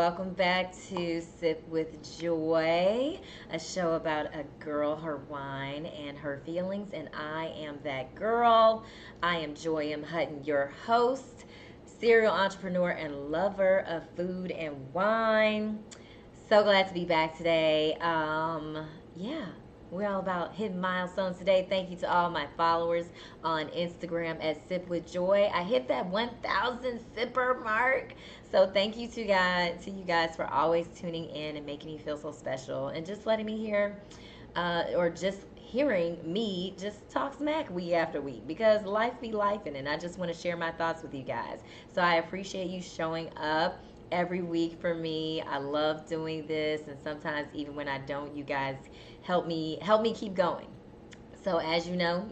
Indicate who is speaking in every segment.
Speaker 1: welcome back to Sip with Joy, a show about a girl, her wine, and her feelings. And I am that girl. I am Joy M. Hutton, your host, serial entrepreneur, and lover of food and wine. So glad to be back today. Yeah, we're all about hitting milestones today. Thank you to all my followers on Instagram at Sip with Joy. I hit that 1,000 sipper mark. So thank you to you guys for always tuning in and making me feel so special and just letting me hear or just hearing me just talk smack week after week because life be life and I just want to share my thoughts with you guys. So I appreciate you showing up every week for me. I love doing this and sometimes even when I don't, you guys help me keep going. So as you know,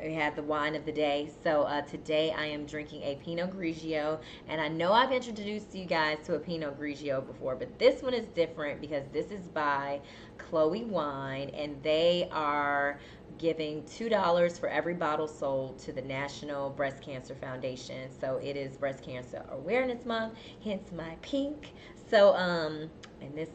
Speaker 1: we had the wine of the day. So today I am drinking a Pinot Grigio, and I know I've introduced you guys to a Pinot Grigio before, but this one is different because this is by Chloe Wine, and they are giving $2 for every bottle sold to the National Breast Cancer Foundation. So it is Breast Cancer Awareness Month, hence my pink. So and this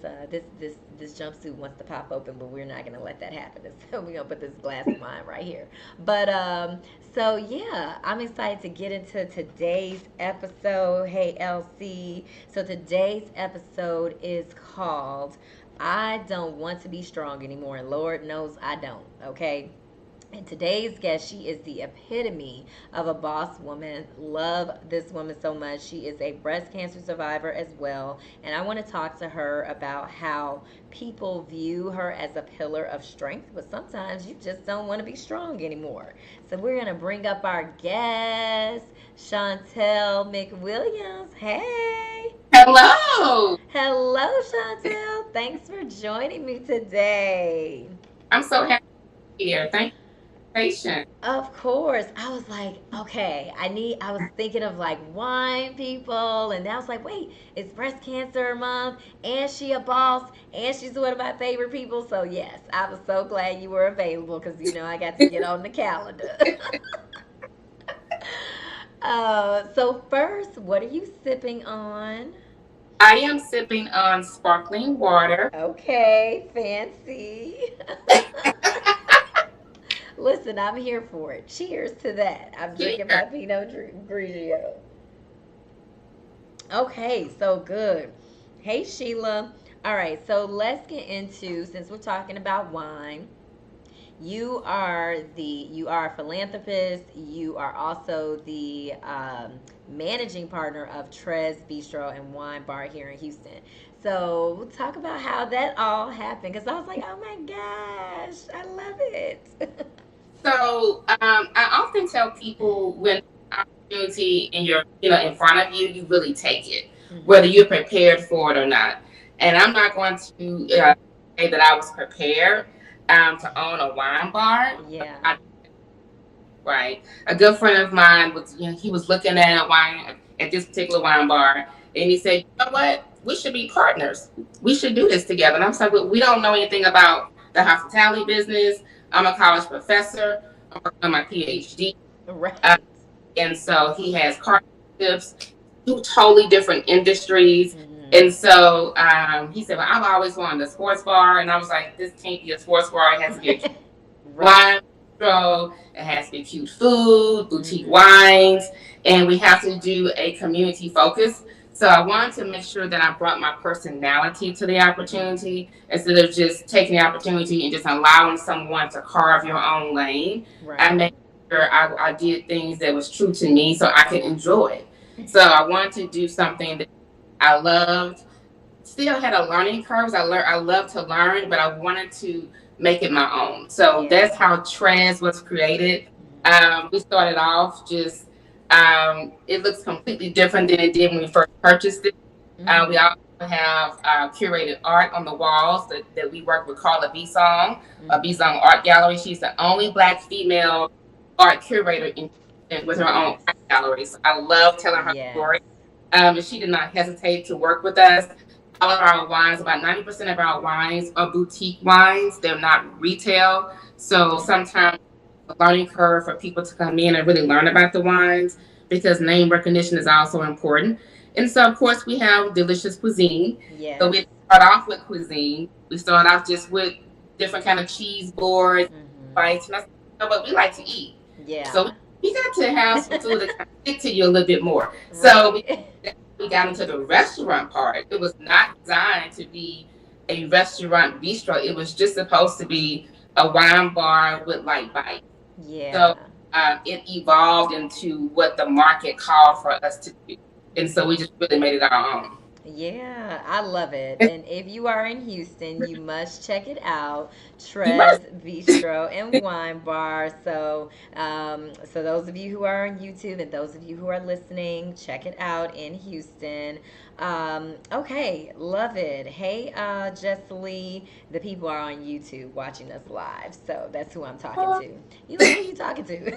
Speaker 1: jumpsuit wants to pop open, but we're not gonna let that happen. So we're gonna put this glass of wine right here. But so yeah, I'm excited to get into today's episode. Hey LC. So today's episode is called I Don't Want to Be Strong Anymore, and Lord knows I don't. Okay. And today's guest, she is the epitome of a boss woman. Love this woman so much. She is a breast cancer survivor as well. And I want to talk to her about how people view her as a pillar of strength, but sometimes you just don't want to be strong anymore. So we're going to bring up our guest, Shawntell McWilliams. Hey.
Speaker 2: Hello.
Speaker 1: Hello, Shawntell. Thanks for joining me today.
Speaker 2: I'm so happy to be here. Thank you for your patience.
Speaker 1: Of course. I was like, okay, I was thinking of like wine people. And I was like, wait, it's breast cancer month. And she a boss. And she's one of my favorite people. So, yes, I was so glad you were available because, I got to get on the calendar. So, first, what are you sipping on?
Speaker 2: I am sipping on sparkling water.
Speaker 1: Okay, fancy. Listen, I'm here for it. Cheers to that. I'm drinking my
Speaker 2: Here.
Speaker 1: Grigio. Okay, so good. Hey, Sheila. All right, so let's get into since we're talking about wine. You are a philanthropist. You are also the managing partner of Trez Bistro and Wine Bar here in Houston. So we'll talk about how that all happened because I was like, oh my gosh, I love it.
Speaker 2: I often tell people when opportunity in in front of you, you really take it, whether
Speaker 1: Hmm.
Speaker 2: you're prepared for it or not. And I'm not going to say that I was prepared to own a wine bar.
Speaker 1: Yeah.
Speaker 2: Right. A good friend of mine he was looking at a wine at this particular wine bar, and he said, "You know what? We should be partners. We should do this together." And I'm like, "We don't know anything about the hospitality business. I'm a college professor. I'm working on my PhD, uh,
Speaker 1: Right.
Speaker 2: and so he has partnerships, two totally different industries."
Speaker 1: Hmm.
Speaker 2: And so he said, "Well, I've always wanted a sports bar," and I was like, "This can't be a sports bar. It has to be a
Speaker 1: Right.
Speaker 2: wine bistro. It has to be cute food, boutique
Speaker 1: Hmm.
Speaker 2: wines, and we have to do a community focus. So I wanted to make sure that I brought my personality to the opportunity instead of just taking the opportunity and just allowing someone to carve your own lane. I
Speaker 1: Right.
Speaker 2: made sure I did things that was true to me so I could enjoy it. So I wanted to do something that I loved, still had a learning curve. I love to learn, but I wanted to make it my own. So
Speaker 1: Yeah.
Speaker 2: that's how Trez was created. We started off just it looks completely different than it did when we first purchased it. We
Speaker 1: Hmm.
Speaker 2: also have curated art on the walls that we work with called a B
Speaker 1: Hmm.
Speaker 2: Song Art Gallery. She's the only Black female art curator with her own
Speaker 1: Yes.
Speaker 2: art gallery. So I love telling her
Speaker 1: Yes.
Speaker 2: story. And she did not hesitate to work with us. All of our wines, about 90% of our wines are boutique wines. They're not retail. So
Speaker 1: Okay.
Speaker 2: sometimes a learning curve for people to come in and really learn about the wines because name recognition is also important. And so, of course, we have delicious cuisine. So
Speaker 1: Yes.
Speaker 2: we start off with cuisine. We start off just with different kind of cheese boards,
Speaker 1: Mm-hmm.
Speaker 2: bites, and that's what we like to eat. So
Speaker 1: Yeah.
Speaker 2: we got to have some food that kind of stick to you a little bit more. So
Speaker 1: Right.
Speaker 2: we got into the restaurant part. It was not designed to be a restaurant bistro. It was just supposed to be a wine bar with light bites.
Speaker 1: Yeah.
Speaker 2: So it evolved into what the market called for us to do. And so we just really made it our own.
Speaker 1: Yeah, I love it. And if you are in Houston, you must check it out.
Speaker 2: You must.
Speaker 1: Trez Bistro and Wine Bar. So those of you who are on YouTube and those of you who are listening, check it out in Houston. Okay, love it. Hey, Jessie, the people are on YouTube watching us live, so that's who I'm talking to. You like who you talking to?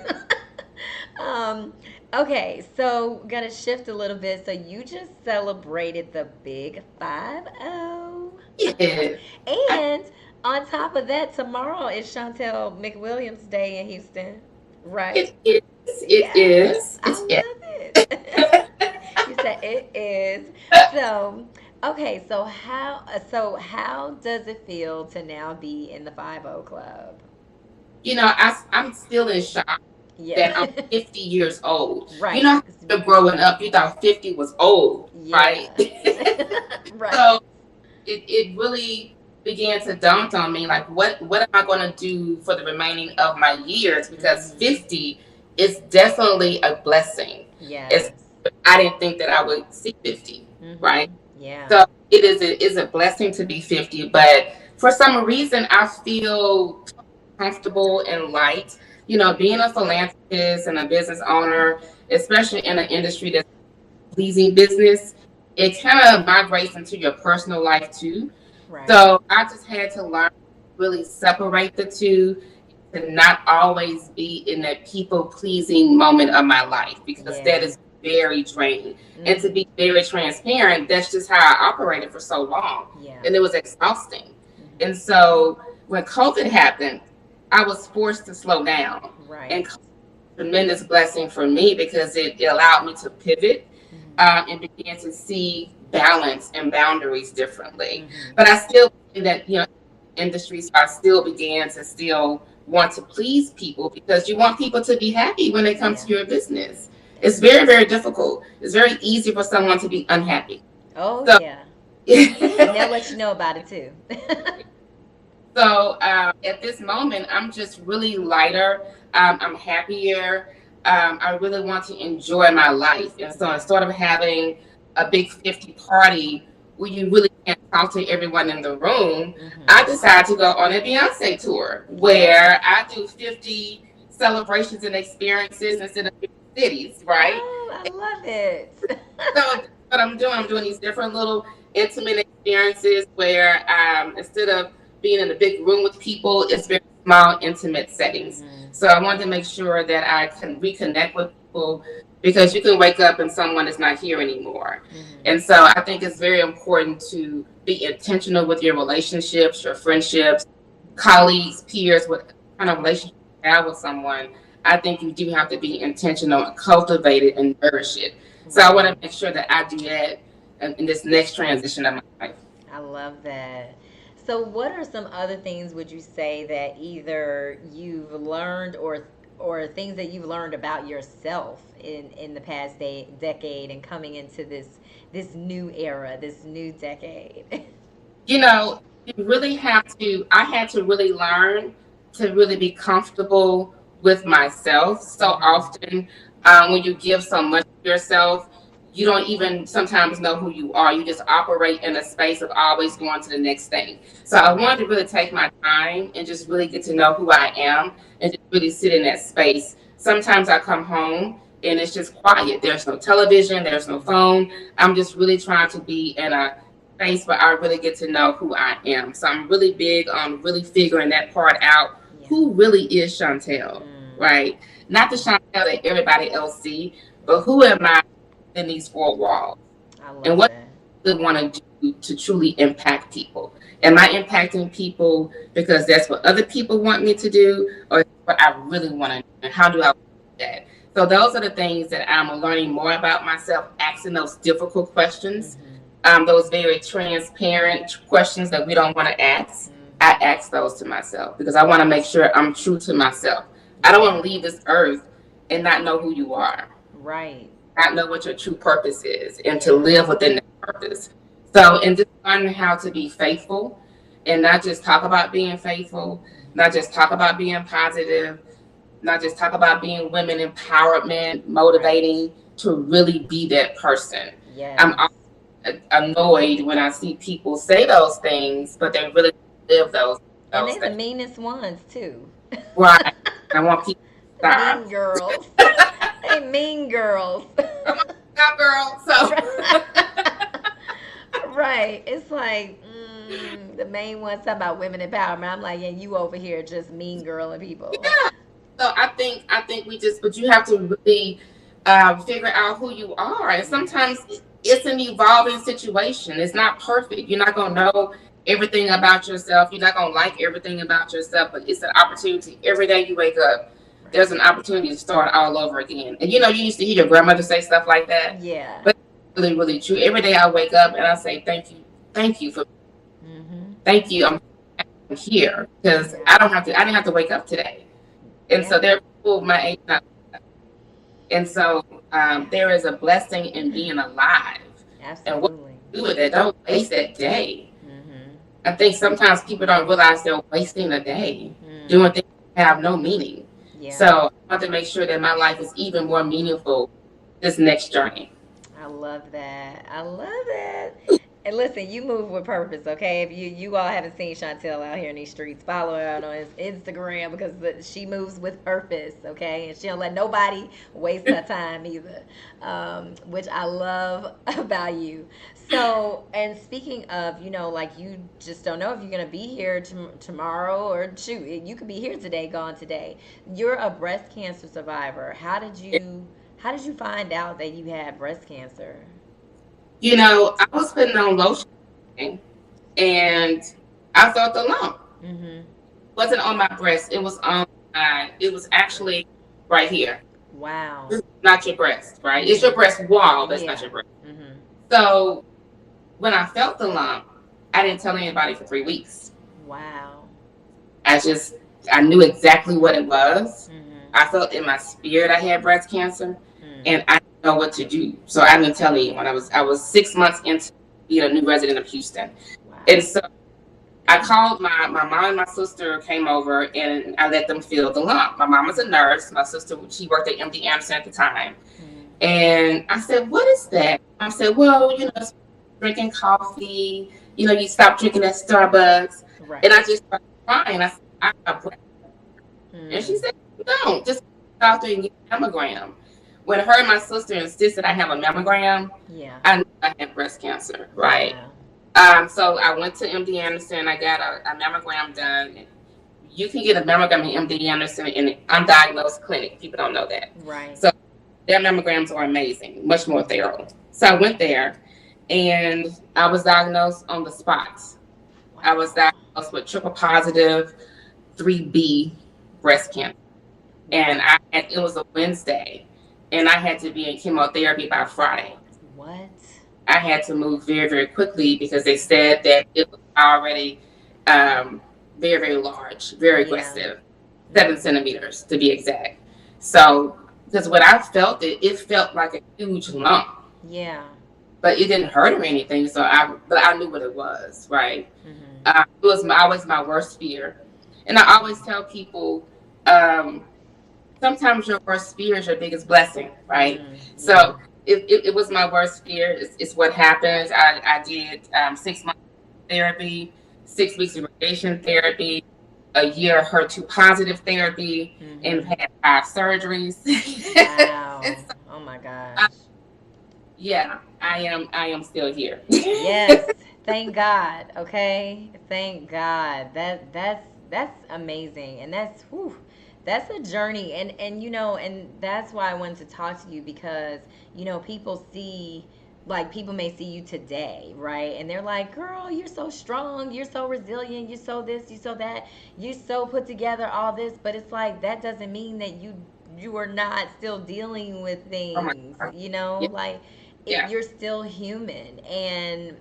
Speaker 1: um, Okay, so gonna shift a little bit. So you just celebrated the big 5-0.
Speaker 2: Yes.
Speaker 1: And on top of that, tomorrow is Shawntell McWilliams Day in Houston, right?
Speaker 2: It is. It
Speaker 1: Yes,
Speaker 2: is.
Speaker 1: I
Speaker 2: It
Speaker 1: love it. You said it is. So, okay, so how does it feel to now be in the 5-0 club?
Speaker 2: I'm still in shock
Speaker 1: Yeah.
Speaker 2: that I'm 50 years old. You
Speaker 1: Right.
Speaker 2: know, how growing up, you thought 50 was old, right?
Speaker 1: Yeah. Right.
Speaker 2: So it really began to dawn on me, like, what am I going to do for the remaining of my years? Because
Speaker 1: Mhm.
Speaker 2: 50 is definitely a blessing. It's,
Speaker 1: Yes.
Speaker 2: I didn't think that I would see 50, right?
Speaker 1: Mhm. Yeah.
Speaker 2: So it is a blessing to be 50, but for some reason I feel comfortable and light. Being a philanthropist and a business owner, especially in an industry that's pleasing business, it kind of migrates into your personal life too.
Speaker 1: Right.
Speaker 2: So I just had to learn to really separate the two, to not always be in that people pleasing moment of my life, because that
Speaker 1: Yeah.
Speaker 2: is very draining. And to
Speaker 1: Mhm.
Speaker 2: be very transparent, that's just how I operated for so long.
Speaker 1: Yeah.
Speaker 2: And it was exhausting. And
Speaker 1: Mhm.
Speaker 2: so when COVID happened, I was forced to slow down. And
Speaker 1: Right.
Speaker 2: tremendous blessing for me, because it allowed me to pivot
Speaker 1: Mhm.
Speaker 2: and began to see balance and boundaries differently.
Speaker 1: Mhm.
Speaker 2: But I still believe that, industries, I still began to still want to please people, because you want people to be happy when they come
Speaker 1: Yeah.
Speaker 2: to your business. It's very, very difficult. It's very easy for someone to be unhappy.
Speaker 1: Oh
Speaker 2: So,
Speaker 1: yeah. And they'll let you know about it too.
Speaker 2: so at this moment, I'm just really lighter. I'm happier. I really want to enjoy my life. And so
Speaker 1: Yeah.
Speaker 2: instead of having a big 50 party where you really can't talk to everyone in the room, I
Speaker 1: Mhm.
Speaker 2: decided to go on a Beyonce tour
Speaker 1: Yeah.
Speaker 2: where I do 50 celebrations and experiences instead of 50 cities, right?
Speaker 1: Oh, I love it.
Speaker 2: So what I'm doing, these different little intimate experiences where instead of being in a big room with people, it's very small, intimate settings.
Speaker 1: Mhm.
Speaker 2: So I wanted to make sure that I can reconnect with people, because you can wake up and someone is not here anymore.
Speaker 1: Mhm.
Speaker 2: And so I think it's very important to be intentional with your relationships, your friendships, colleagues, peers, what kind of relationship you have with someone. I think you do have to be intentional and cultivate it and nourish it. So I want to
Speaker 1: Right.
Speaker 2: make sure that I do that in this next transition of my life.
Speaker 1: I love that. So, what are some other things would you say that either you've learned or things that you've learned about yourself in the past decade and coming into this new era, this new decade?
Speaker 2: You know, you really have to, I had to really learn to really be comfortable with myself. So
Speaker 1: Mhm.
Speaker 2: often, when you give so much of yourself, you don't even sometimes know who you are. You just operate in a space of always going to the next thing. So I wanted to
Speaker 1: Right.
Speaker 2: really take my time and just really get to know who I am and just really sit in that space. Sometimes I come home and it's just quiet. There's no television, there's no
Speaker 1: Mhm.
Speaker 2: phone. I'm just really trying to be in a space where I really get to know who I am. So I'm really big on really figuring that part out.
Speaker 1: Yeah.
Speaker 2: Who really is Shawntell,
Speaker 1: Mm.
Speaker 2: right? Not the Shawntell that everybody else see, but who am I in these four walls?
Speaker 1: I
Speaker 2: And
Speaker 1: love
Speaker 2: what
Speaker 1: that.
Speaker 2: I really want to do to truly impact people? Am I impacting people because that's what other people want me to do, or what I really want to do? And how do I do that? So those are the things that I'm learning more about myself, asking those difficult questions, those very transparent questions that we don't want to ask. I ask those to myself because I want to make sure I'm true to myself. I don't want to leave this earth and not know who you are,
Speaker 1: Right.
Speaker 2: not know what your true purpose is, and to live within that purpose. So, and just learning how to be faithful and not just talk about being faithful, not just talk about being positive, not just talk about being women empowerment, motivating, to really be that person.
Speaker 1: Yes.
Speaker 2: I'm annoyed when I see people say those things, but they really live
Speaker 1: And
Speaker 2: those
Speaker 1: they the
Speaker 2: things.
Speaker 1: meanest ones too.
Speaker 2: Right. I want people to
Speaker 1: Mean
Speaker 2: stop.
Speaker 1: girls. They mean girls.
Speaker 2: I'm a stop girl. So
Speaker 1: Right. It's like the main one talking about women empowerment. I'm like, yeah, you over here just mean girling people.
Speaker 2: yeah. So I think we just, but you have to really figure out who you are, and sometimes it's an evolving situation. It's not perfect. You're not gonna know everything about yourself. You're not gonna like everything about yourself, but it's an opportunity. Every day you wake up, there's an opportunity to start all over again. And you know, you used to hear your grandmother say stuff like that,
Speaker 1: Yeah.
Speaker 2: but it's really, really true. Every day I wake up and I say thank you for, thank you. I'm here because I didn't have to wake up today. And so there are people my age not, and so there is a blessing in being alive. And what
Speaker 1: Absolutely.
Speaker 2: you do with it, don't waste that day. I think sometimes people don't realize they're wasting a day doing things that have no meaning.
Speaker 1: Yeah.
Speaker 2: So I want to make sure that my life is even more meaningful this next journey.
Speaker 1: I love that. I love that. And listen, you move with purpose, okay? If you all haven't seen Shawntell out here in these streets, follow her out on his Instagram because she moves with purpose, okay? And she don't let nobody waste her time either, which I love about you. So, and speaking of, like you just don't know if you're gonna be here tomorrow or shoot, you could be here today, gone today. You're a breast cancer survivor. How did you find out that you had breast cancer?
Speaker 2: You know, I was putting on lotion and I felt the lump.
Speaker 1: Mm-hmm.
Speaker 2: It wasn't on my breast. It was actually right here.
Speaker 1: Wow.
Speaker 2: This is not your breast, right? It's your breast wall. That's not
Speaker 1: Yeah.
Speaker 2: your breast.
Speaker 1: Mm-hmm.
Speaker 2: So when I felt the lump, I didn't tell anybody for 3 weeks.
Speaker 1: Wow.
Speaker 2: I just, I knew exactly what it was.
Speaker 1: Mm-hmm.
Speaker 2: I felt in my spirit I had breast cancer,
Speaker 1: Mm.
Speaker 2: and I didn't know what to do. So I didn't tell anyone. I was 6 months into being a new resident of Houston,
Speaker 1: Wow.
Speaker 2: and so I called my mom and my sister came over, and I let them feel the lump. My mom was a nurse. My sister, she worked at MD Anderson at the time, and I said, "What is that?" I said, "Well, it's drinking coffee. You stop drinking at Starbucks."
Speaker 1: Right.
Speaker 2: And I just started crying. I said, "I got breast." And she
Speaker 1: Mm.
Speaker 2: said, "Don't just go out there and get a mammogram." When her and my sister insisted I have a mammogram,
Speaker 1: Yeah.
Speaker 2: I knew I had breast cancer, right? So I went to MD Anderson. I got a mammogram done. You can get a mammogram in MD Anderson in an undiagnosed clinic. People don't know that.
Speaker 1: Right.
Speaker 2: So their mammograms are amazing, much more thorough. So I went there, and I was diagnosed on the spot. I was diagnosed with triple positive 3B breast cancer, and it was a Wednesday, and I had to be in chemotherapy by Friday.
Speaker 1: What?
Speaker 2: I had to move very, very quickly because they said that it was already very, very large, very aggressive, 7 centimeters to be exact. So, because when I felt it, it felt like a huge lump.
Speaker 1: Yeah.
Speaker 2: But it didn't hurt or anything. But I knew what it was, right?
Speaker 1: Mm-hmm.
Speaker 2: It was always my worst fear, and I always tell people, sometimes your worst fear is your biggest blessing, right?
Speaker 1: Mm-hmm.
Speaker 2: So it was my worst fear. It's what happens. I did 6 months of therapy, 6 weeks of radiation therapy, a year of HER2 positive therapy, and had 5 surgeries.
Speaker 1: Wow. Oh my gosh.
Speaker 2: Yeah, I am still here.
Speaker 1: Yes. Thank God. Okay. Thank God. That's amazing, and that's a journey, and that's why I wanted to talk to you because people may see you today, right? And they're like, girl, you're so strong, you're so resilient, you're so this, you're so that, you're so put together, all this, but it's like that doesn't mean that you you are not still dealing with
Speaker 2: Oh my
Speaker 1: things,
Speaker 2: God.
Speaker 1: you know,
Speaker 2: Yeah.
Speaker 1: like
Speaker 2: Yeah.
Speaker 1: you're still human, and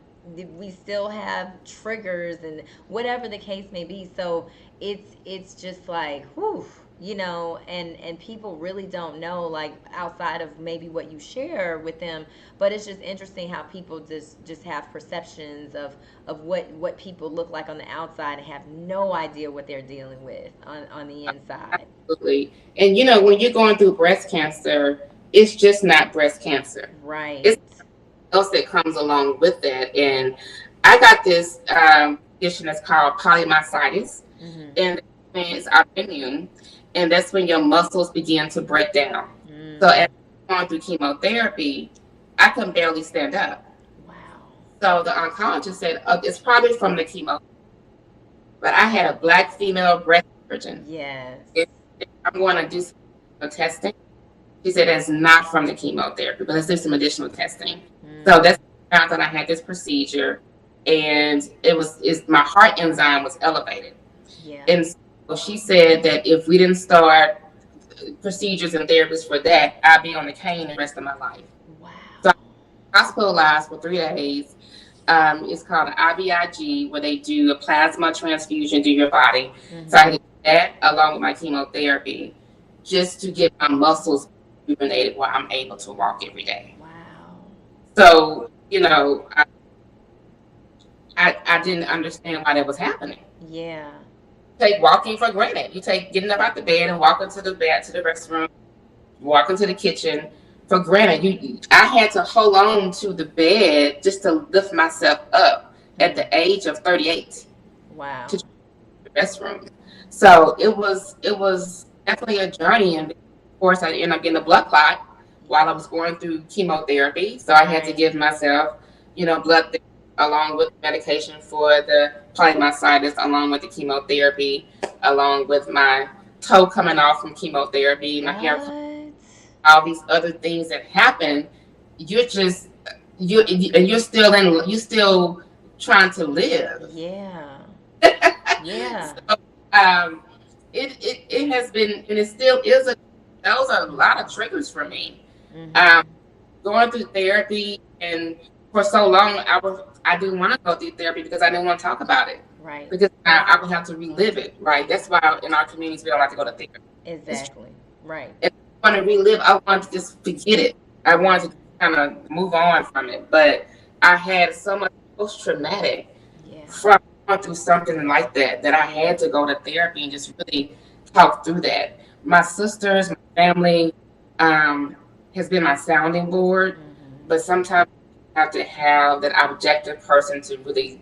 Speaker 1: we still have triggers and whatever the case may be. So it's just like, whew, you know, and people really don't know, like, outside of maybe what you share with them. But it's just interesting how people just have perceptions of what people look like on the outside and have no idea what they're dealing with on the inside.
Speaker 2: Absolutely. And when you're going through breast cancer, it's just not breast cancer. It's
Speaker 1: Right.
Speaker 2: else that comes along with that. And I got this condition that's called polymyositis,
Speaker 1: Mhm.
Speaker 2: and it's autoimmune, and that's when your muscles begin to break down. So
Speaker 1: Mm.
Speaker 2: as I'm going through chemotherapy, I can barely stand up.
Speaker 1: Wow.
Speaker 2: So the oncologist said, it's probably from the chemo. But I had a black female breast surgeon.
Speaker 1: Yes.
Speaker 2: If I'm going to do some testing, she said it's not from the chemotherapy, but let's do some additional testing. So
Speaker 1: Mm.
Speaker 2: that's when I found that I had this procedure, and my heart enzyme was elevated.
Speaker 1: Yeah.
Speaker 2: And so she said that if we didn't start procedures and therapies for that, I'd be on the cane the rest of my life. So
Speaker 1: Wow.
Speaker 2: I was hospitalized for 3 days. It's called an IVIG, where they do a plasma transfusion through your body. So I
Speaker 1: Mhm.
Speaker 2: had to do that along with my chemotherapy, just to get my muscles rejuvenated where I'm able to walk every day.
Speaker 1: Wow.
Speaker 2: So, I didn't understand why that was happening.
Speaker 1: Yeah.
Speaker 2: Take walking for granted. You take getting up out the bed and walking to the bed, to the restroom, walking to the kitchen for granted. I had to hold on to the bed just to lift myself up at
Speaker 1: Mm.
Speaker 2: the age of 38 to
Speaker 1: Wow.
Speaker 2: the restroom. So it was definitely a journey, and of course I ended up getting a blood clot while I was going through chemotherapy. So I had to
Speaker 1: Right.
Speaker 2: give myself, blood therapy along with medication for the polymyositis, along with the chemotherapy, along with my toe coming off from chemotherapy, my hair,
Speaker 1: What?
Speaker 2: all these other things that happen. You're just you're still trying to live.
Speaker 1: Yeah. Yeah.
Speaker 2: So um, it has been, and it still is those are a lot of triggers for me. Um,
Speaker 1: Mhm.
Speaker 2: Going through therapy, and for so long I didn't want to go through therapy because I didn't want to talk about it,
Speaker 1: Right.
Speaker 2: because I would have to relive it. Right. That's why in our communities we don't like to go to therapy. It's true.
Speaker 1: Exactly. Right.
Speaker 2: If I want to relive, I want to just forget it. I
Speaker 1: Right.
Speaker 2: wanted to kind of move on from it, but I had so much post traumatic
Speaker 1: Yeah.
Speaker 2: from going through something like that I had to go to therapy and just really talk through that. My sisters, my family, um, has been my sounding board,
Speaker 1: Mhm.
Speaker 2: but sometimes you have to have that objective person to really,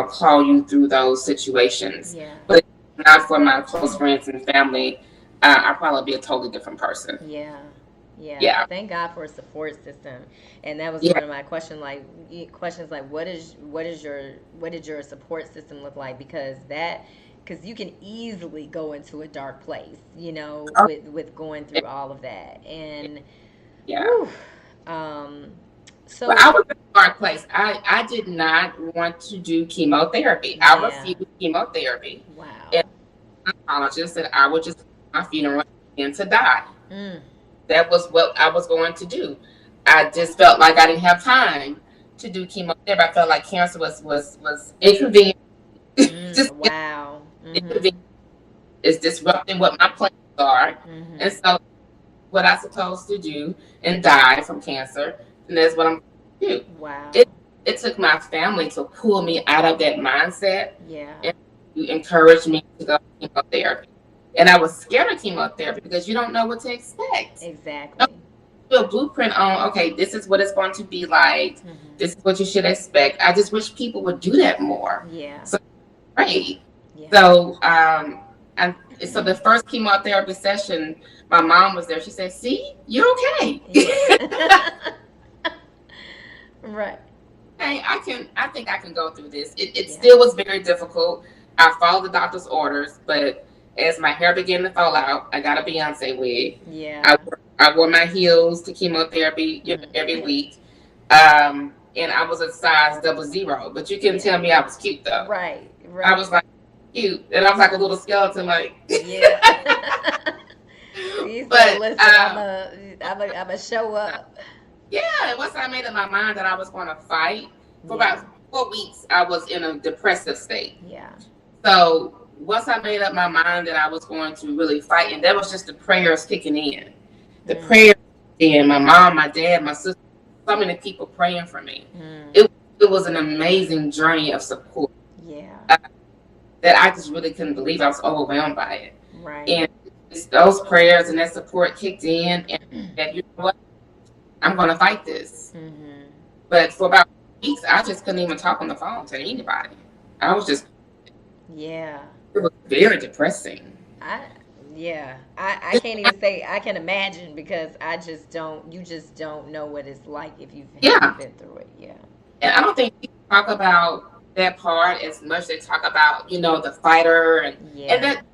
Speaker 2: call you through those situations.
Speaker 1: Yeah.
Speaker 2: But if it's not for my close friends and family, I'd probably be a totally different person.
Speaker 1: Yeah. Yeah.
Speaker 2: Yeah.
Speaker 1: Thank God for a support system. And that was
Speaker 2: Yeah.
Speaker 1: one of my questions, like, what did your support system look like? Because you can easily go into a dark place,
Speaker 2: Oh,
Speaker 1: with going through all of that. And
Speaker 2: yeah.
Speaker 1: whew, um
Speaker 2: Well,
Speaker 1: so
Speaker 2: I was in a dark place. I did not want to do chemotherapy. I
Speaker 1: yeah.
Speaker 2: refused chemotherapy. And
Speaker 1: Wow.
Speaker 2: the oncologist said I would just my funeral and to die.
Speaker 1: Mm.
Speaker 2: That was what I was going to do. I just felt like I didn't have time to do chemotherapy. I felt like cancer was inconvenient.
Speaker 1: Mm.
Speaker 2: Just
Speaker 1: Wow.
Speaker 2: inconvenient.
Speaker 1: Mhm.
Speaker 2: It's disrupting what my plans are. And
Speaker 1: Mhm.
Speaker 2: so what I'm supposed to do and die from cancer, and that's what I'm going to do.
Speaker 1: Wow.
Speaker 2: It took my family to pull me out of that mindset
Speaker 1: Yeah.
Speaker 2: and to encourage me to go to chemotherapy. And I was scared of chemotherapy because you don't know what to expect.
Speaker 1: Exactly.
Speaker 2: A blueprint on, okay, this is what it's going to be like.
Speaker 1: Mhm.
Speaker 2: This is what you should expect. I just wish people would do that more.
Speaker 1: Yeah.
Speaker 2: So great.
Speaker 1: Yeah.
Speaker 2: So and so the first chemotherapy session, my mom was there. She said, "See, you're okay."
Speaker 1: Yeah. Right.
Speaker 2: Hey, I think I can go through this. It
Speaker 1: Yeah.
Speaker 2: still was very difficult. I followed the doctor's orders, but as my hair began to fall out, I got a Beyonce wig.
Speaker 1: Yeah.
Speaker 2: I wore my heels to chemotherapy every
Speaker 1: Mhm.
Speaker 2: week. And I was a size 00, but you can
Speaker 1: Yeah.
Speaker 2: tell me I was cute though.
Speaker 1: Right.
Speaker 2: I
Speaker 1: Right.
Speaker 2: was like cute, and I was like a little skeleton, like.
Speaker 1: Yeah. You said,
Speaker 2: But
Speaker 1: "Listen, I'm a show up."
Speaker 2: yeah, and once I made up my mind that I was going to fight, for
Speaker 1: Yeah,
Speaker 2: about 4 weeks, I was in a depressive state.
Speaker 1: yeah,
Speaker 2: So once I made up my mind that I was going to really fight, and that was just the prayers kicking in. The
Speaker 1: mm,
Speaker 2: prayers, and my mom, my dad, my sister, so many people praying for me.
Speaker 1: mm,
Speaker 2: It was an amazing journey of support
Speaker 1: yeah,
Speaker 2: uh, that I just really couldn't believe. I was overwhelmed by it.
Speaker 1: right.
Speaker 2: And those prayers and that support kicked in, and that, you know what, I'm going to fight this.
Speaker 1: Hmm.
Speaker 2: But for about weeks, I just couldn't even talk on the phone to anybody. I was just,
Speaker 1: Yeah,
Speaker 2: it was very depressing.
Speaker 1: I yeah, I can't even say I can imagine because I just don't. You just don't know what it's like if you haven't
Speaker 2: Yeah.
Speaker 1: been through it. Yeah,
Speaker 2: And I don't think people talk about that part as much. They talk about, the fighter, and
Speaker 1: yeah,
Speaker 2: that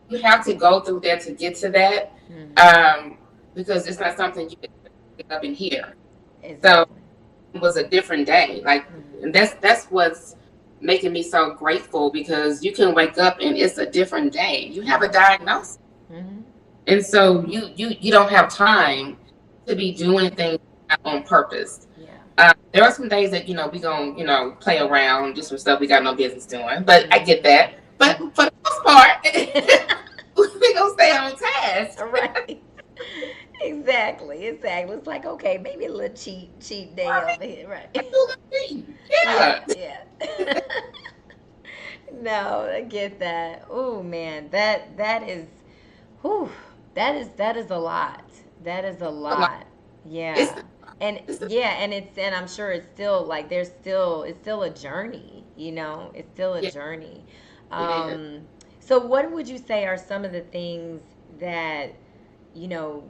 Speaker 2: you have to go through that to get to that,
Speaker 1: hmm,
Speaker 2: because it's not something you can pick up and hear. So
Speaker 1: exactly.
Speaker 2: it was a different day. Like,
Speaker 1: Hmm.
Speaker 2: and that's what's making me so grateful, because you can wake up and it's a different day. You have a
Speaker 1: Right.
Speaker 2: diagnosis,
Speaker 1: Hmm.
Speaker 2: and so you don't have time to be doing things on purpose.
Speaker 1: Yeah.
Speaker 2: There are some days that we gonna play around, do some stuff we got no business doing. But I get
Speaker 1: Hmm.
Speaker 2: that. But for the most part, we gonna stay on task.
Speaker 1: Right. Exactly. Exactly. It's like, okay, maybe a little cheat day
Speaker 2: I
Speaker 1: over here.
Speaker 2: mean,
Speaker 1: Right.
Speaker 2: yeah.
Speaker 1: Yeah. Yeah. No, I get that. Oh man, that is, whew, that is a lot. That is a lot.
Speaker 2: It's
Speaker 1: Yeah. And yeah, and I'm sure it's still like it's still a journey, It's still a
Speaker 2: yeah,
Speaker 1: journey.
Speaker 2: it is.
Speaker 1: Um so what would you say are some of the things that, you know,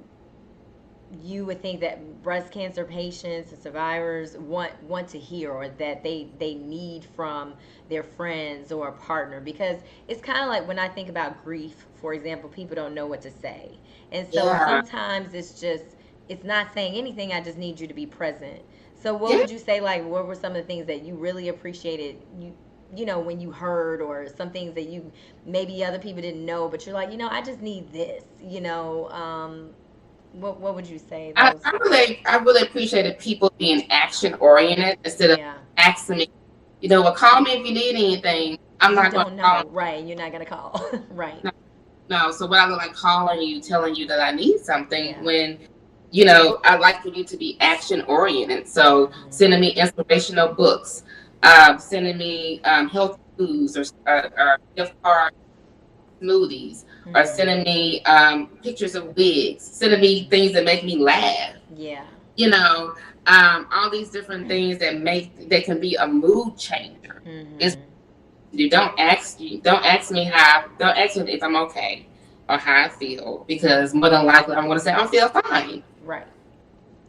Speaker 1: you would think that breast cancer patients and survivors want to hear, or that they need from their friends or a partner? Because it's kind of like when I think about grief, for example, people don't know what to say, and so
Speaker 2: Yeah,
Speaker 1: sometimes it's not saying anything. I just need you to be present. So what
Speaker 2: yeah.
Speaker 1: would you say, like, what were some of the things that you really appreciated, when you heard, or some things that you maybe other people didn't know, but you're like, I just need this, what would you say
Speaker 2: I,
Speaker 1: those?
Speaker 2: I really, I really appreciated people being action oriented instead of
Speaker 1: Yeah.
Speaker 2: asking me. Well, call me if you need anything. I'm
Speaker 1: You
Speaker 2: not going to
Speaker 1: don't
Speaker 2: call.
Speaker 1: know, right? You're not gonna call. Right.
Speaker 2: No, no. So what I look like calling you, telling you that I need something,
Speaker 1: Yeah.
Speaker 2: when I'd like for you to be action oriented. So
Speaker 1: Mhm.
Speaker 2: sending me inspirational books, sending me healthy foods, or gift cards, smoothies, or
Speaker 1: Mhm.
Speaker 2: sending me pictures of wigs, sending me things that make me laugh.
Speaker 1: Yeah.
Speaker 2: You know, all these different things that can be a mood changer. It's,
Speaker 1: Mhm.
Speaker 2: you don't ask me don't ask me if I'm okay or how I feel, because more than likely I'm going to say I feel fine.
Speaker 1: Right.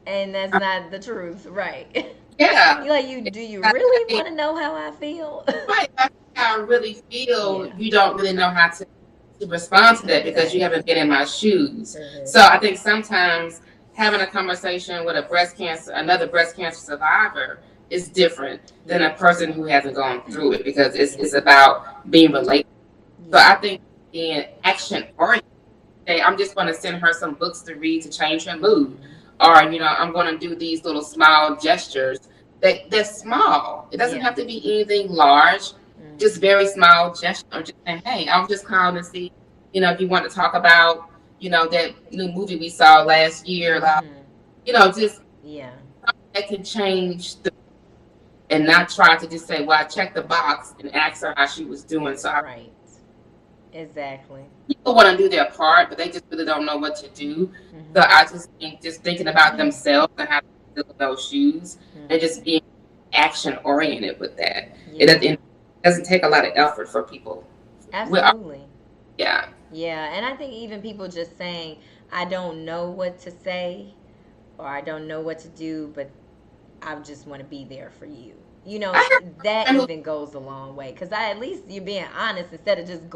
Speaker 1: And that's not the truth, right?
Speaker 2: Yeah.
Speaker 1: You like, do you
Speaker 2: I
Speaker 1: really
Speaker 2: say,
Speaker 1: want to know how I feel?
Speaker 2: right, that's how I really feel.
Speaker 1: Yeah.
Speaker 2: You don't really know how to respond to that because you
Speaker 1: Right.
Speaker 2: haven't been in my shoes.
Speaker 1: Mhm.
Speaker 2: So I think sometimes having a conversation with another breast cancer survivor, is different than a person who hasn't gone through it, because
Speaker 1: Yeah.
Speaker 2: it's about being relatable. So I
Speaker 1: Yeah.
Speaker 2: think being action oriented, I'm just going to send her some books to read to change her mood,
Speaker 1: Mhm.
Speaker 2: or I'm going to do these little small gestures they're small. It doesn't
Speaker 1: Yeah.
Speaker 2: have to be anything large, just
Speaker 1: Mhm.
Speaker 2: very small gesture. Or just saying, hey, I was just calling to see, if you want to talk about, that new movie we saw last year, like,
Speaker 1: Mhm.
Speaker 2: just
Speaker 1: Yeah.
Speaker 2: that can change and not try to just say, well, I checked the box and ask her how she was doing. So
Speaker 1: Right. Exactly.
Speaker 2: people want to do their part, but they just really don't know what to do. So
Speaker 1: Mhm.
Speaker 2: I just think just thinking about themselves and how to fill those shoes, and just
Speaker 1: Mhm.
Speaker 2: being action oriented with that.
Speaker 1: Yeah.
Speaker 2: It doesn't take a lot of effort for people. We're,
Speaker 1: Absolutely.
Speaker 2: yeah.
Speaker 1: Yeah, and I think even people just saying, I don't know what to say, or I don't know what to do, but I just want to be there for you.
Speaker 2: I
Speaker 1: That
Speaker 2: have a friend
Speaker 1: even goes a long way, because at least you're being honest instead of just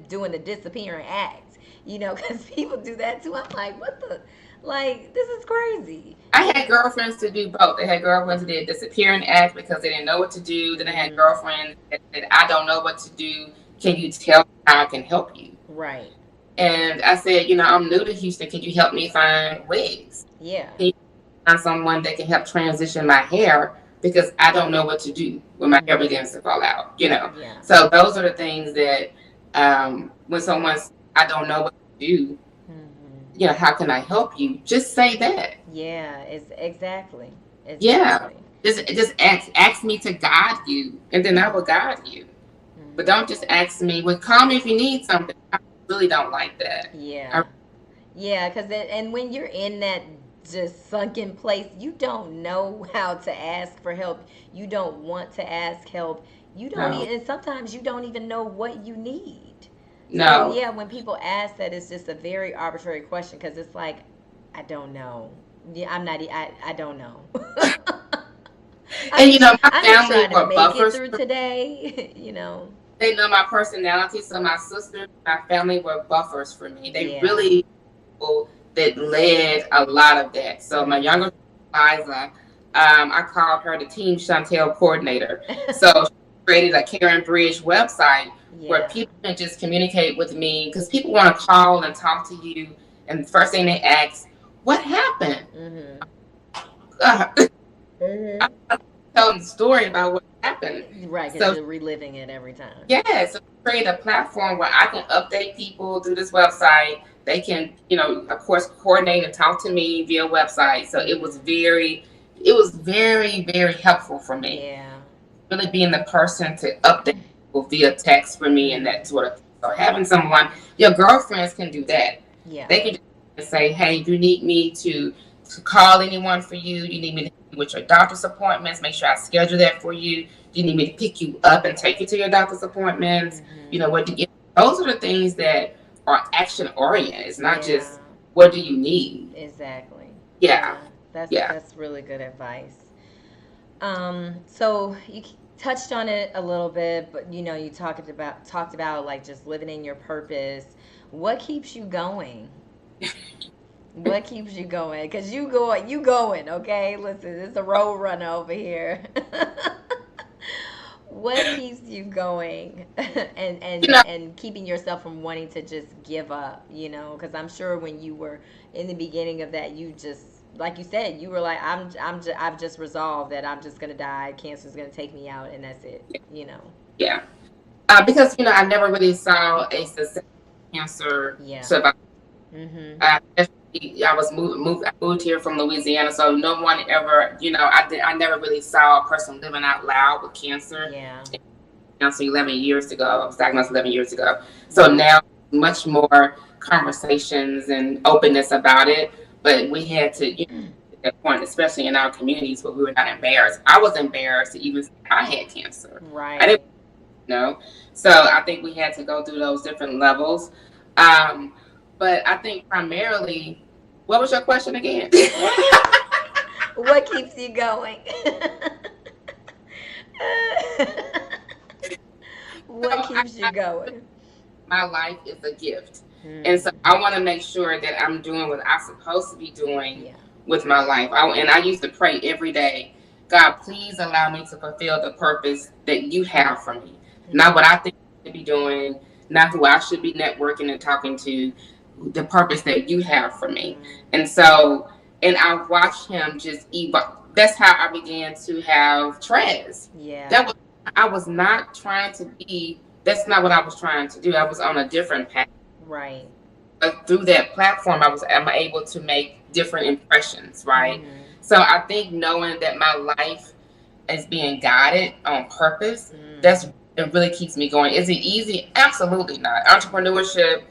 Speaker 1: doing the disappearing act. Because people do that too. I'm like, what the, like, this is crazy.
Speaker 2: I had girlfriends to do both. They had girlfriends who did disappearing act because they didn't know what to do. Then I had
Speaker 1: Hmm.
Speaker 2: girlfriends that said, I don't know what to do. Can you tell me how I can help you?
Speaker 1: Right.
Speaker 2: And I said, I'm new to Houston. Can you help me find wigs?
Speaker 1: Yeah.
Speaker 2: Can you find someone that can help transition my hair? Because I don't know what to do when my hair begins to fall out.
Speaker 1: Yeah.
Speaker 2: So those are the things that when someone's, I don't know what to do, how can I help you? Just say that.
Speaker 1: Yeah, it's exactly.
Speaker 2: Yeah.
Speaker 1: Exactly.
Speaker 2: Just ask me to guide you, and then I will guide you. But don't just ask me, well, call me if you need something. I really don't like that.
Speaker 1: Yeah. Yeah, because and when you're in that just sunken place, you don't know how to ask for help. You don't want to ask help. You don't
Speaker 2: No.
Speaker 1: even, and sometimes you don't even know what you need. So
Speaker 2: No.
Speaker 1: yeah, when people ask that, it's just a very arbitrary question because it's like, I don't know. Yeah, I'm not. I don't know.
Speaker 2: And my
Speaker 1: I'm just
Speaker 2: family
Speaker 1: trying to
Speaker 2: were
Speaker 1: make it
Speaker 2: buffers.
Speaker 1: through today. You know.
Speaker 2: They know my personality, so my sister, my family were buffers for me. They
Speaker 1: Yeah.
Speaker 2: really people that led a lot of that. So my younger Liza, I called her the Team Shawntell coordinator. So she created a Karen Bridge website where people can just communicate with me because people want to call and talk to you, and the first thing they ask, "What happened?" Telling the story about what happened.
Speaker 1: Right, because you're reliving it every time.
Speaker 2: Yeah, so create a platform where I can update people through this website. They can, of course, coordinate and talk to me via website. So it was very, very helpful for me.
Speaker 1: Yeah.
Speaker 2: Really being the person to update people via text for me and that sort of thing. So having someone, your girlfriends can do that.
Speaker 1: Yeah.
Speaker 2: They can just say, hey, you need me to call anyone for you. You need me to help you with your doctor's appointments. Make sure I schedule that for you. You need me to pick you up and take you to your doctor's appointments. What to get. Those are the things that are action oriented. It's not just what do you need.
Speaker 1: Exactly.
Speaker 2: Yeah.
Speaker 1: That's really good advice. So you touched on it a little bit, but you talked about like just living in your purpose. What keeps you going? What keeps you going? Because you going, okay? Listen, it's a road runner over here. What keeps you going and keeping yourself from wanting to just give up, because I'm sure when you were in the beginning of that, you just, like you said, you were like, I've just resolved that I'm just going to die. Cancer's going to take me out, and that's it,
Speaker 2: Yeah. Because, I never really saw a successful cancer survivor. I was I moved here from Louisiana, so no one ever, I never really saw a person living out loud with cancer.
Speaker 1: Yeah.
Speaker 2: Cancer 11 years ago. I was diagnosed 11 years ago. So now much more conversations and openness about it. But we had to, at that point, especially in our communities where we were not embarrassed. I was embarrassed to even say I had cancer.
Speaker 1: Right.
Speaker 2: I didn't know. So I think we had to go through those different levels. But I think primarily, what was your question again?
Speaker 1: What keeps you going? What keeps you going?
Speaker 2: My life is a gift. And so I want to make sure that I'm doing what I'm supposed to be doing with my life. I used to pray every day, God, please allow me to fulfill the purpose that you have for me. Not what I think I should be doing, not who I should be networking and talking to, the purpose that you have for me. And so, and I watched him just evolve. That's how I began to have Trez.
Speaker 1: Yeah.
Speaker 2: I was not trying to be, that's not what I was trying to do. I was on a different path.
Speaker 1: Right.
Speaker 2: But through that platform, I'm able to make different impressions, right? So I think knowing that my life is being guided on purpose, it really keeps me going. Is it easy? Absolutely not. Entrepreneurship,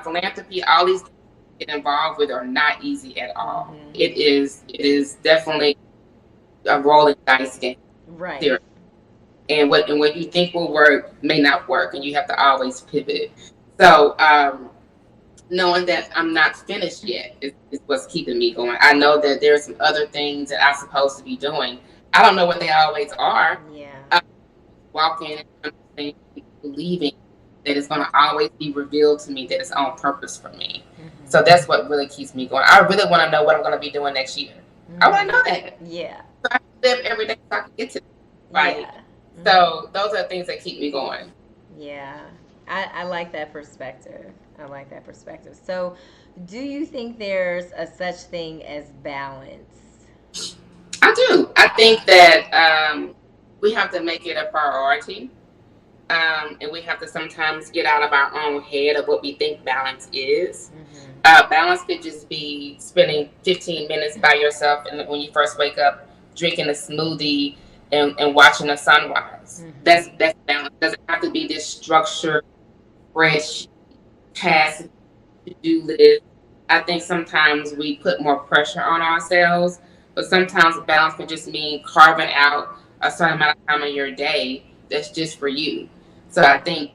Speaker 2: philanthropy, all these things get involved with are not easy at all. It is definitely a rolling dice game.
Speaker 1: Right.
Speaker 2: And what you think will work may not work, and you have to always pivot. So knowing that I'm not finished yet is what's keeping me going. I know that there's some other things that I'm supposed to be doing. I don't know what they always are.
Speaker 1: Yeah.
Speaker 2: Walking and believing that it's going to always be revealed to me that it's on purpose for me. So that's what really keeps me going. I really want to know what I'm going to be doing next year. I want to know that.
Speaker 1: Yeah.
Speaker 2: So I live every day so I can get to it. Right.
Speaker 1: Yeah.
Speaker 2: So those are the things that keep me going.
Speaker 1: Yeah. I like that perspective. I like that perspective. So, do you think there's a such thing as balance?
Speaker 2: I do. I think that we have to make it a priority. And we have to sometimes get out of our own head of what we think balance is.
Speaker 1: Mm-hmm.
Speaker 2: Balance could just be spending 15 minutes by yourself and when you first wake up, drinking a smoothie and watching the sunrise.
Speaker 1: Mm-hmm.
Speaker 2: That's balance. It doesn't have to be this structured, fresh task to do list. I think sometimes we put more pressure on ourselves, but sometimes balance can just mean carving out a certain amount of time in your day that's just for you. So I think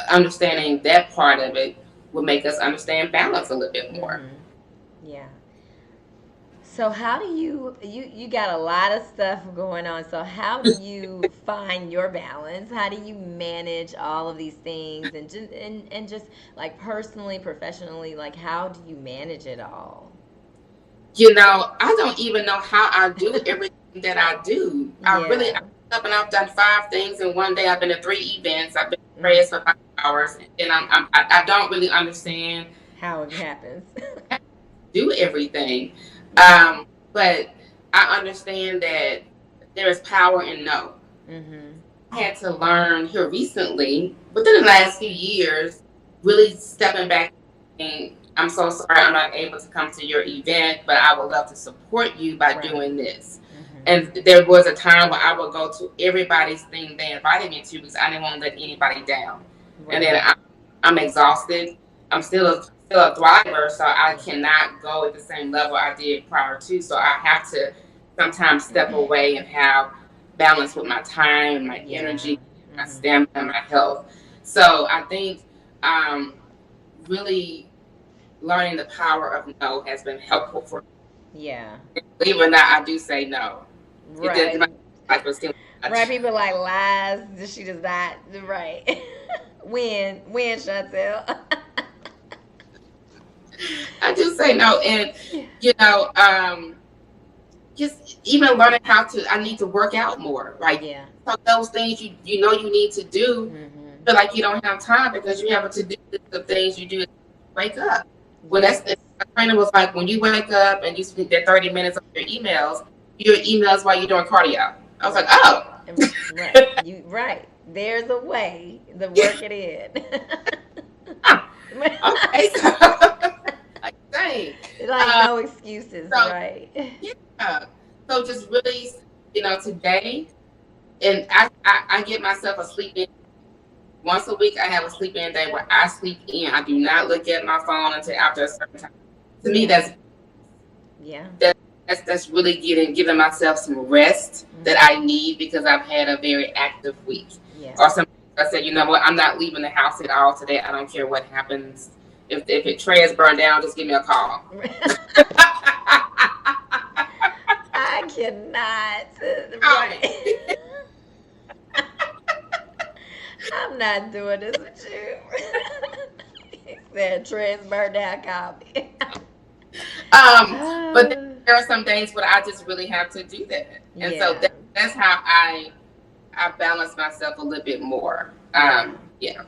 Speaker 2: understanding that part of it will make us understand balance a little bit more.
Speaker 1: Mm-hmm. Yeah. So how do you got a lot of stuff going on. So how do you find your balance? How do you manage all of these things and just like personally, professionally, like how do you manage it all?
Speaker 2: I don't even know how I do everything that I do. I
Speaker 1: Yeah.
Speaker 2: up and I've done 5 things in one day. I've been to 3 events. I've been to
Speaker 1: Mm.
Speaker 2: Trez for 5 hours, and I don't really understand
Speaker 1: How it happens.
Speaker 2: how to do everything.
Speaker 1: Yeah.
Speaker 2: But I understand that there is power in no.
Speaker 1: Mhm.
Speaker 2: I had to learn here recently, within the last few years, really stepping back and I'm so sorry I'm not able to come to your event, but I would love to support you by
Speaker 1: Right.
Speaker 2: doing this.
Speaker 1: Mhm.
Speaker 2: And there was a time where I would go to everybody's thing they invited me to because I didn't want to let anybody down. And then
Speaker 1: Right.
Speaker 2: I'm exhausted. I'm still a thriver, so I cannot go at the same level I did prior to. So I have to sometimes step away and have balance with my time, my
Speaker 1: Yeah.
Speaker 2: energy, my
Speaker 1: Mhm.
Speaker 2: stamina, my health. So I think um, really learning the power of no has been helpful for
Speaker 1: Yeah.
Speaker 2: me. Believe it or not, I do say no. It does
Speaker 1: Right.
Speaker 2: like but still
Speaker 1: Right.
Speaker 2: much.
Speaker 1: People like lies. She does not. Right. When Chantel.
Speaker 2: I do say no, and
Speaker 1: Yeah.
Speaker 2: you know, just even learning how to. I need to work out more. Like
Speaker 1: Yeah.
Speaker 2: so those things you know you need to do,
Speaker 1: Mhm.
Speaker 2: feel like you don't have time because you have a to do list of things you do to wake up. When
Speaker 1: Yes.
Speaker 2: that's my trainer was like, when you wake up and you spend that 30 minutes on your emails while you're doing cardio. I was like,
Speaker 1: Right.
Speaker 2: oh,
Speaker 1: Right. You right. There's a way to
Speaker 2: yeah,
Speaker 1: work it in.
Speaker 2: okay, so like dang,
Speaker 1: Like
Speaker 2: um,
Speaker 1: no excuses,
Speaker 2: so
Speaker 1: right?
Speaker 2: yeah, so just really, today, and I get myself a sleep in once a week. I have a sleep in day where I sleep in. I do not look at my phone until after a certain time. To me,
Speaker 1: Yeah.
Speaker 2: that
Speaker 1: Yeah.
Speaker 2: that's really giving myself some rest that
Speaker 1: Mhm.
Speaker 2: I need because I've had a very active week.
Speaker 1: Yeah.
Speaker 2: Or some I said, you know what, I'm not leaving the house at all today. I don't care what happens. If it tray is burned down, just give me a call.
Speaker 1: I cannot.
Speaker 2: Call me.
Speaker 1: Right. I'm not doing this with you. He said Trez burned down copy.
Speaker 2: But there are some days where I just really have to do that, and so
Speaker 1: Yeah.
Speaker 2: that's how I balance myself a little bit more.
Speaker 1: Yeah.
Speaker 2: Yeah,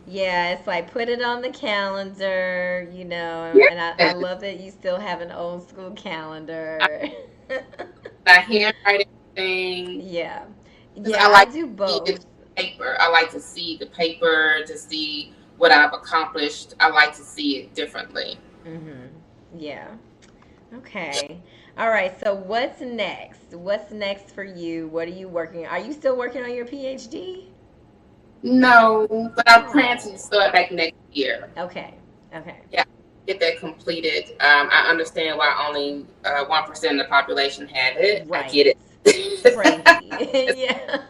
Speaker 1: Yeah, it's like put it on the calendar,
Speaker 2: yeah.
Speaker 1: and I love that you still have an old school calendar.
Speaker 2: I handwrite everything
Speaker 1: Yeah.
Speaker 2: because
Speaker 1: Yeah,
Speaker 2: I
Speaker 1: I
Speaker 2: like
Speaker 1: do
Speaker 2: to see the
Speaker 1: both.
Speaker 2: paper. I like to see the paper to see what I've accomplished. I like to see it differently.
Speaker 1: Mhm. Yeah. Okay. All right. So what's next? What's next for you? What are you working? Are you still working on your PhD?
Speaker 2: No, but I plan
Speaker 1: Oh.
Speaker 2: to start back next year.
Speaker 1: Okay. Okay.
Speaker 2: Yeah, get that completed. I understand why only 1% of the population had it. I
Speaker 1: Right.
Speaker 2: get
Speaker 1: It's
Speaker 2: it.
Speaker 1: crazy. Yeah.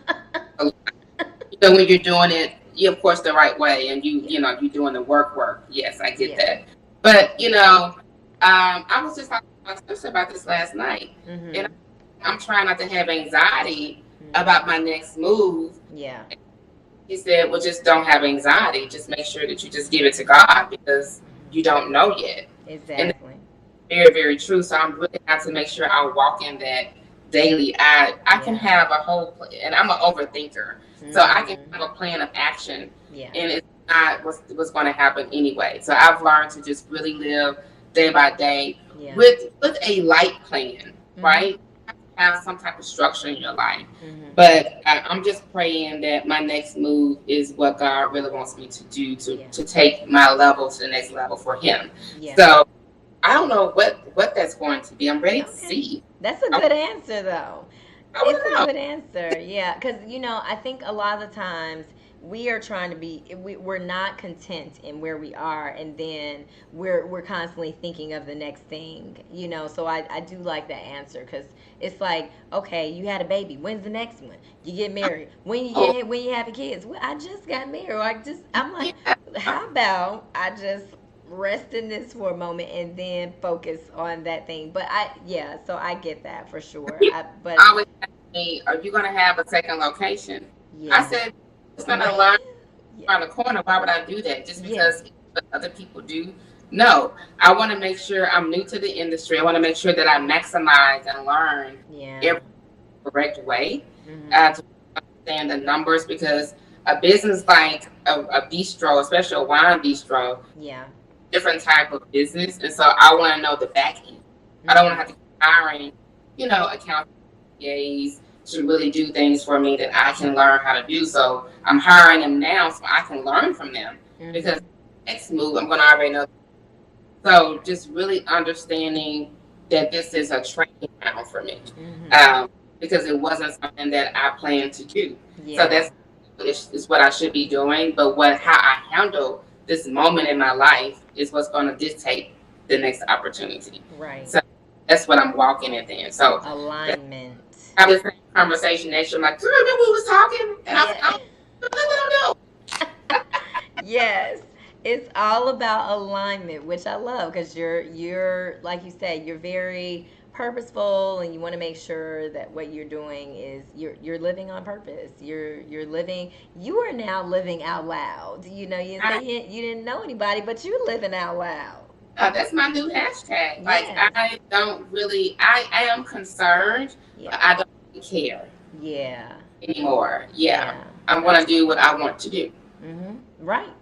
Speaker 2: When you're doing it, of course, the right way, and
Speaker 1: Yeah.
Speaker 2: you're doing the work. Yes, I get
Speaker 1: Yeah.
Speaker 2: that. But I was just talking to my sister about this last night, and
Speaker 1: Mhm.
Speaker 2: I'm trying not to have anxiety
Speaker 1: Mhm.
Speaker 2: about my next move.
Speaker 1: Yeah.
Speaker 2: He said, "Well, just don't have anxiety. Just make sure that you just give it to God because you
Speaker 1: Mhm.
Speaker 2: don't know yet." And that's
Speaker 1: Exactly.
Speaker 2: very, very true. So I'm really have to make sure I walk in that daily. I can
Speaker 1: Yeah.
Speaker 2: have a whole plan, and I'm an overthinker, so I can
Speaker 1: Mhm.
Speaker 2: have a plan of action.
Speaker 1: Yeah.
Speaker 2: and it's not what's going to happen anyway. So I've learned to just really live day by day
Speaker 1: Yeah.
Speaker 2: with a light plan,
Speaker 1: Mhm.
Speaker 2: right? Have some type of structure in your life.
Speaker 1: Mhm.
Speaker 2: But I'm just praying that my next move is what God really wants me to do
Speaker 1: Yeah.
Speaker 2: to take my level to the next level for Him.
Speaker 1: Yeah.
Speaker 2: So I don't know what that's going to be. I'm ready to
Speaker 1: Okay.
Speaker 2: see.
Speaker 1: That's a
Speaker 2: I,
Speaker 1: good answer, though.
Speaker 2: I want
Speaker 1: It's
Speaker 2: to
Speaker 1: a
Speaker 2: know.
Speaker 1: good answer. Yeah. Because, I think a lot of the times we are trying to we're not content in where we are. And then we're constantly thinking of the next thing, So I do like that answer because it's like, okay, you had a baby. When's the next one? You get married.
Speaker 2: Oh,
Speaker 1: When you have kids? Well, I just got married. Or I'm like,
Speaker 2: yeah.
Speaker 1: how about I just rest in this for a moment and then focus on that thing. But yeah, so I get that for sure.
Speaker 2: People
Speaker 1: But
Speaker 2: always ask me, "Are you going to have a second location?" I
Speaker 1: yeah,
Speaker 2: said, "It's not a
Speaker 1: right,
Speaker 2: line
Speaker 1: yeah,
Speaker 2: around the corner. Why would I do that? Just
Speaker 1: yeah,
Speaker 2: because it's what other people do?" No, I want to make sure I'm new to the industry. I want to make sure that I maximize and learn
Speaker 1: yeah.
Speaker 2: every correct way
Speaker 1: Mhm.
Speaker 2: to understand the numbers because a business like a bistro, especially a wine bistro,
Speaker 1: Yeah.
Speaker 2: different type of business, and so I want to know the back end. I don't want to
Speaker 1: Mhm.
Speaker 2: have to keep hiring, accountants, CAs to really do things for me that I can learn how to do. So I'm hiring them now so I can learn from them because
Speaker 1: Mhm.
Speaker 2: next move I'm going to already know. So just really understanding that this is a training ground for me,
Speaker 1: Mhm.
Speaker 2: um, because it wasn't something that I planned to do. So
Speaker 1: Yeah.
Speaker 2: that's is what I should be doing. But what how I handle this moment in my life is what's going to dictate the next opportunity.
Speaker 1: Right.
Speaker 2: So that's what I'm walking it in. So that's
Speaker 1: Alignment.
Speaker 2: probably the same conversation that you're like, do you remember we was talking? And I was like,
Speaker 1: Yeah.
Speaker 2: oh, look what
Speaker 1: Yes, it's all about alignment, which I love because you're like you said, you're very purposeful and you want to make sure that what you're doing is you're living on purpose. You're living. You are now living out loud. You
Speaker 2: I'm
Speaker 1: say
Speaker 2: doing.
Speaker 1: you didn't know anybody, but you're living out loud.
Speaker 2: That's my new hashtag. Like
Speaker 1: Yes.
Speaker 2: I am concerned,
Speaker 1: Yeah.
Speaker 2: but I don't really care
Speaker 1: Yeah.
Speaker 2: anymore. Yeah,
Speaker 1: Yeah.
Speaker 2: I'm gonna do what I want to do.
Speaker 1: Right.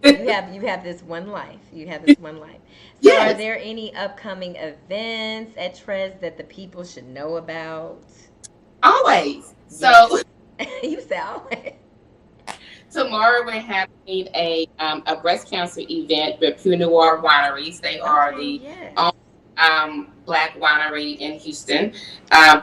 Speaker 1: You have this one life. You have this one life. So, are
Speaker 2: Yes,
Speaker 1: there any upcoming events at Trez that the people should know about?
Speaker 2: always.
Speaker 1: Yes.
Speaker 2: So
Speaker 1: You sound.
Speaker 2: tomorrow we're having a breast cancer event with Pure Noir Wineries. They are
Speaker 1: Okay.
Speaker 2: the
Speaker 1: Yes.
Speaker 2: only black winery in Houston.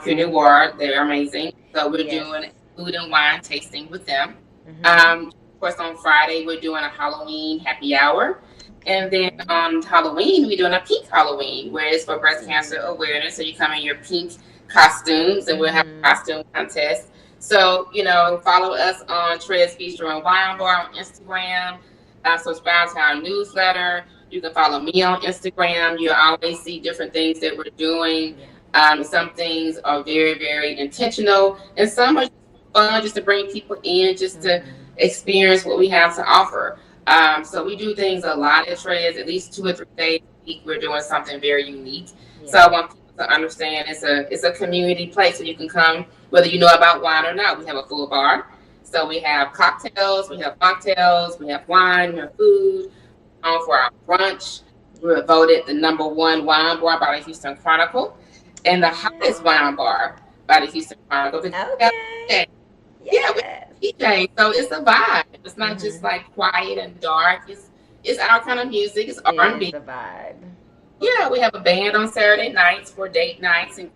Speaker 2: Pure Noir, they're amazing. So we're
Speaker 1: Yes.
Speaker 2: doing food and wine tasting with them.
Speaker 1: Mhm.
Speaker 2: Of course, on Friday we're doing a Halloween happy hour. And then
Speaker 1: Okay.
Speaker 2: on Halloween, we're doing a pink Halloween, where it's for breast cancer
Speaker 1: Ooh.
Speaker 2: awareness. So you come in your pink costumes, and we'll have a
Speaker 1: Mhm.
Speaker 2: costume contest. So, follow us on Trez Bistro and Wine Bar on Instagram. Subscribe to our newsletter. You can follow me on Instagram. You'll always see different things that we're doing.
Speaker 1: Yeah.
Speaker 2: Some things are very, very intentional, and some are just fun, just to bring people in, just to
Speaker 1: Mhm.
Speaker 2: experience what we have to offer. So we do things a lot at Trez, at least 2 or 3 days a week. We're doing something very unique. So
Speaker 1: Yeah.
Speaker 2: I want people to understand it's a community place where you can come whether you know about wine or not. We have a full bar. So we have cocktails, we have mocktails, we have wine, we have food. On for our brunch. We were voted the number one wine bar by the Houston Chronicle and the hottest
Speaker 1: Okay.
Speaker 2: wine bar by the Houston Chronicle. Because we have
Speaker 1: Okay.
Speaker 2: yeah, we
Speaker 1: Yes.
Speaker 2: DJ. So it's a vibe. It's not just
Speaker 1: Mhm.
Speaker 2: like quiet and dark. It's our kind of music. It's
Speaker 1: It is
Speaker 2: R&B.
Speaker 1: a vibe.
Speaker 2: Yeah, we have a band on Saturday nights for date nights and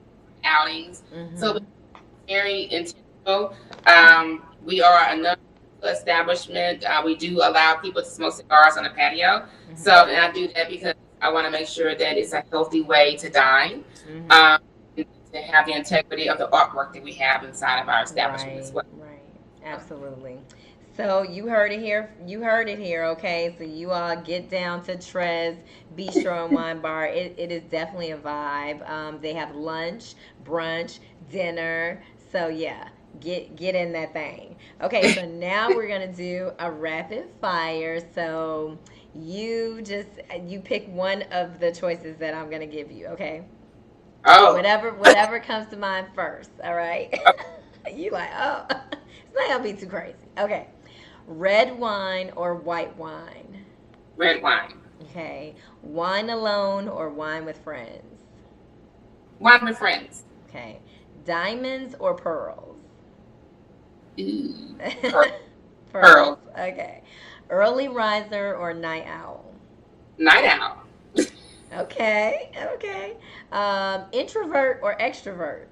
Speaker 2: outings. So
Speaker 1: Mhm.
Speaker 2: very intentional. We are another establishment. We do allow people to smoke cigars on the patio. So,
Speaker 1: Mhm.
Speaker 2: and I do that because I want to make sure that it's a healthy way to dine,
Speaker 1: Mhm.
Speaker 2: um, and to have the integrity of the artwork that we have inside of our establishment as
Speaker 1: Right,
Speaker 2: well.
Speaker 1: right. Absolutely. So you heard it here. You heard it here, okay? So you all get down to Trez Bistro and Wine Bar. It is definitely a vibe. They have lunch, brunch, dinner. So yeah, get in that thing. Okay, so now we're gonna do a rapid fire. So you pick one of the choices that I'm gonna give you, okay?
Speaker 2: Oh,
Speaker 1: Whatever comes to mind first, all right? You like, oh, it's not gonna be too crazy. Okay. Red wine or white wine?
Speaker 2: Red wine.
Speaker 1: Okay. Wine alone or wine with friends?
Speaker 2: Wine with friends.
Speaker 1: Okay. Diamonds or pearls?
Speaker 2: Ooh.
Speaker 1: Pearls.
Speaker 2: Pearl.
Speaker 1: Okay. Early riser or night owl?
Speaker 2: Night out.
Speaker 1: Okay. Okay. Introvert or extrovert?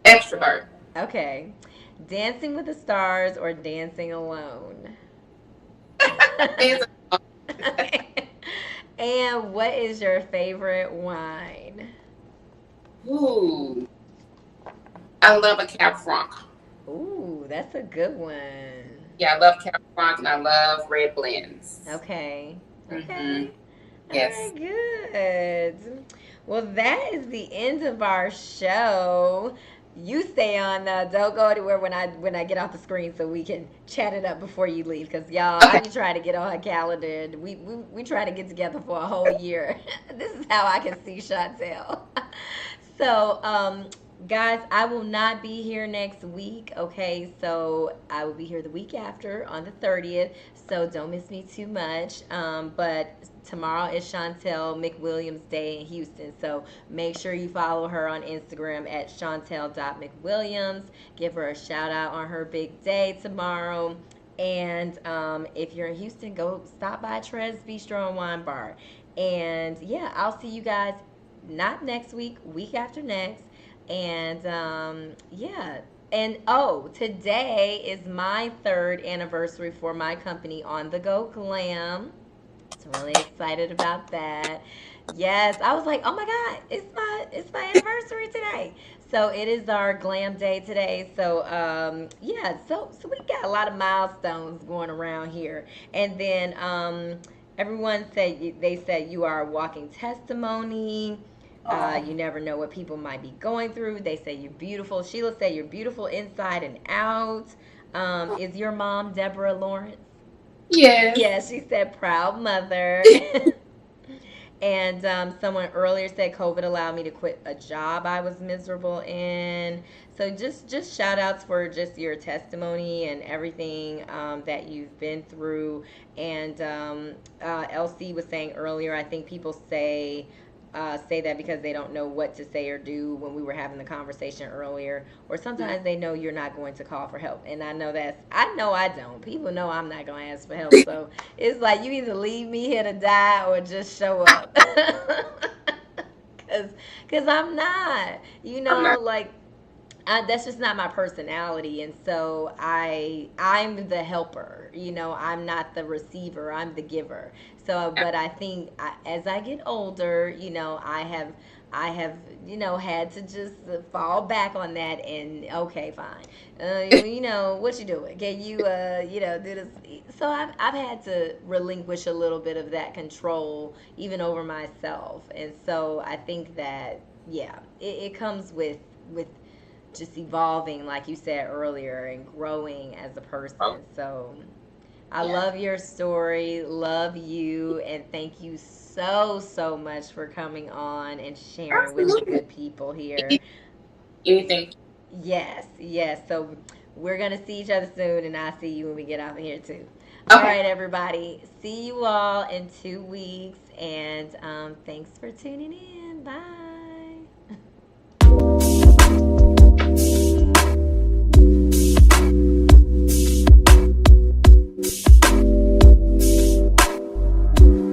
Speaker 2: Extrovert.
Speaker 1: Okay. Dancing with the stars or dancing alone?
Speaker 2: Hands
Speaker 1: Okay. And what is your favorite wine?
Speaker 2: Ooh. I love a Cab Franc.
Speaker 1: Ooh, that's a good one.
Speaker 2: Yeah, I love Cab Franc and I love red blends.
Speaker 1: Okay.
Speaker 2: Mm-hmm.
Speaker 1: Okay. All
Speaker 2: Yes.
Speaker 1: right, good. Well, that is the end of our show. You stay on. Don't go anywhere when I get off the screen, so we can chat it up before you leave. Cause y'all, I
Speaker 2: Okay.
Speaker 1: be trying to get on her calendar, and we try to get together for a whole year. This is how I can see Shawntell. So, guys, I will not be here next week. Okay, so I will be here the week after on the 30th. So don't miss me too much. But tomorrow is Shawntell McWilliams Day in Houston. So make sure you follow her on Instagram at Shawntell.McWilliams. Give her a shout out on her big day tomorrow. And if you're in Houston, go stop by Trez Bistro and Wine Bar. And yeah, I'll see you guys not next week, week after next. And yeah. And oh, today is my third anniversary for my company On The Go Glam. So really excited about that. Yes, I was like, oh my God, it's my anniversary today. So it is our glam day today. So yeah, so we got a lot of milestones going around here. And then everyone said they said you are a walking testimony.
Speaker 2: Oh.
Speaker 1: You never know what people might be going through. They say you're beautiful. Sheila said you're beautiful inside and out. Is your mom Deborah Lawrence?
Speaker 2: Yes.
Speaker 1: Yeah, she said proud mother. And someone earlier said COVID allowed me to quit a job I was miserable in. So just shout outs for just your testimony and everything that you've been through. And LC was saying earlier, I think people say that because they don't know what to say or do when we were having the conversation earlier, or sometimes they know you're not going to call for help. And I know I don't. People know I'm not going to ask for help. So it's like you either leave me here to die or just show up. Cause I'm not,
Speaker 2: I'm not.
Speaker 1: like that's just not my personality, and so I'm the helper. I'm not the receiver, I'm the giver. So but I think as I get older, I have had to just fall back on that, and okay, fine. What you doing, can you do this? So I've had to relinquish a little bit of that control even over myself. And so I think that, yeah, it comes with just evolving, like you said earlier, and growing as a
Speaker 2: Oh,
Speaker 1: person. So I
Speaker 2: yeah.
Speaker 1: love your story, love you, and thank you so much for coming on and sharing with the
Speaker 2: Absolutely.
Speaker 1: good people here.
Speaker 2: Anything.
Speaker 1: Yes, yes. So we're going to see each other soon, and I'll see you when we get out of here, too. All
Speaker 2: Okay.
Speaker 1: right, everybody. See you all in 2 weeks, and thanks for tuning in. Bye.